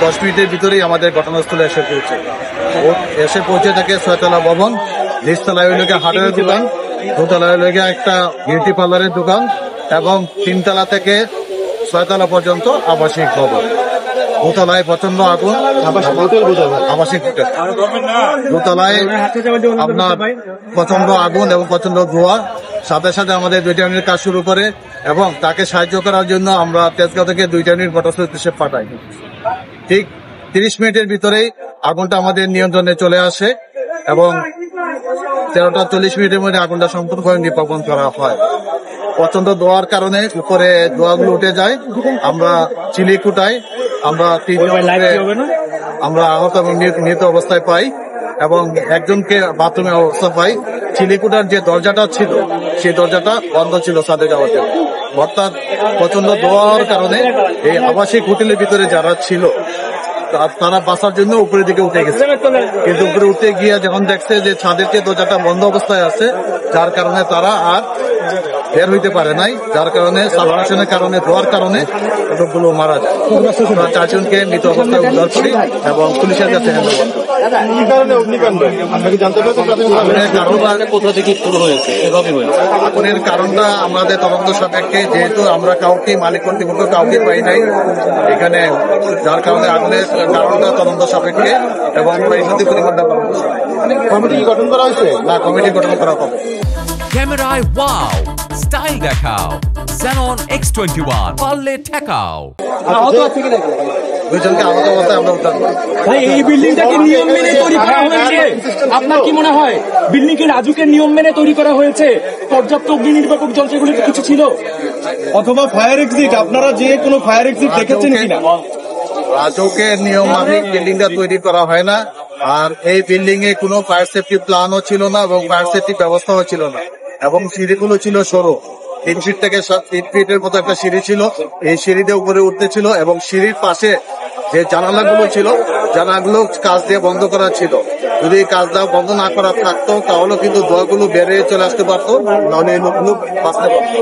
10 মিনিটের ভিতরেই আমাদের ঘটনাস্থলে এসে পৌঁছে থাকে 6তলা ভবন, নিচতলায় হইল হাটের দোকান, দোতলায় হইল একটা বিউটি পার্লারের দোকান এবং 3তলা থেকে 6তলা পর্যন্ত আবাসিক ভবন। দোতলায় প্রচন্ড আগুন, আবাসিক হোটেল। দোতলায় আপনার প্রচন্ড আগুন এবং প্রচন্ড ধোঁয়া। সাথে সাথে আমাদের 2টা ইউনিট কাজ শুরু করে এবং তাকে সাহায্য করার জন্য আমরা তেজগাঁও থেকে 2টা ইউনিট ঘটনাস্থলে পাঠাই। ঠিক 30 মিনিটের ভিতরেই আগুনটা আমাদের নিয়ন্ত্রণে চলে আসে এবং 13টা 40 মিনিটের মধ্যে আগুনটা সম্পূর্ণভাবে নির্বাপন করা হয়। প্রচন্ড ধোঁয়ার কারণে উপরে ধোঁয়াগুলো উঠে যায়। আমরা চিলিকুটায় আমরা 3 আমরা আহত এবং নিহত অবস্থায় পাই এবং একজনকে বাথরুমে অবস্থা পাই। চিলিকুটার যে দরজাটা ছিল সেই দরজাটা বন্ধ ছিল ছাদে যাওয়ার জন্য। অর্থাৎ প্রচন্ড ধোঁয়ার কারণে এই আবাসিক হোটেলের ভিতরে যারা ছিল তারা বাঁচার জন্য উপরের দিকে উঠে গেছে, কিন্তু উপরে উঠে গিয়ে যখন দেখছে যে ছাদের যে দরজাটা বন্ধ অবস্থায় আছে, যার কারণে তারা আর বের হইতে পারে নাই, যার কারণে সালভেশনের কারণে ধোয়ার কারণে লোকগুলো মারা যায়। 4জনকে মৃত অবস্থায় উদ্ধার করি এবং পুলিশের কাছে আগুনের কারণটা আমাদের তদন্ত সাপেক্ষে, যেহেতু আমরা কাউকে মালিক কর্তৃপক্ষ কাউকে পাই নাই এখানে, যার কারণে আগুনের কারণটা তদন্ত সাপেক্ষে এবং কমিটি গঠন করা হয়েছে না, কমিটি গঠন করা হবে। ক্যামেরায় ওয়াও, স্টাইল দেখাও, Xenon X21 পারলে ঠেকাও। দুইজনকে আহত অবস্থায় আমরা উদ্ধার করি। ভাই, এই বিল্ডিংটাকে নিয়ম মেনে তৈরি করা হয়েছে? আপনার কি মনে হয় বিল্ডিং কি রাজুকের নিয়ম মেনে তৈরি করা হয়েছে? পর্যাপ্ত অগ্নি নির্বাপক যন্ত্রগুলো কিছু ছিল, অথবা ফায়ার এক্সিট? আপনারা যে কোনো ফায়ার এক্সিট দেখেছেন কিনা? রাজুকের নিয়ম মাফিক বিল্ডিংটা তৈরি করা হয় না, আর এই বিল্ডিং এ কোনো ফায়ার সেফটি প্ল্যানও ছিল না এবং ফায়ার সেফটি ব্যবস্থাও ছিল না এবং সিঁড়িগুলো ছিল সরু। 3 ফিট থেকে 3 ফিটের মতো একটা সিঁড়ি ছিল, এই সিঁড়িতে উপরে উঠতে ছিল এবং সিঁড়ির পাশে যে জানালাগুলো ছিল জানালাগুলো কাঁচ দিয়ে বন্ধ করা ছিল। যদি কাঁচটা বন্ধ না করা থাকতো তাহলে কিন্তু ধোঁয়াগুলো বেড়ে চলে আসতে পারতো, নাহলে এই লোকগুলো বাঁচতে পারতো।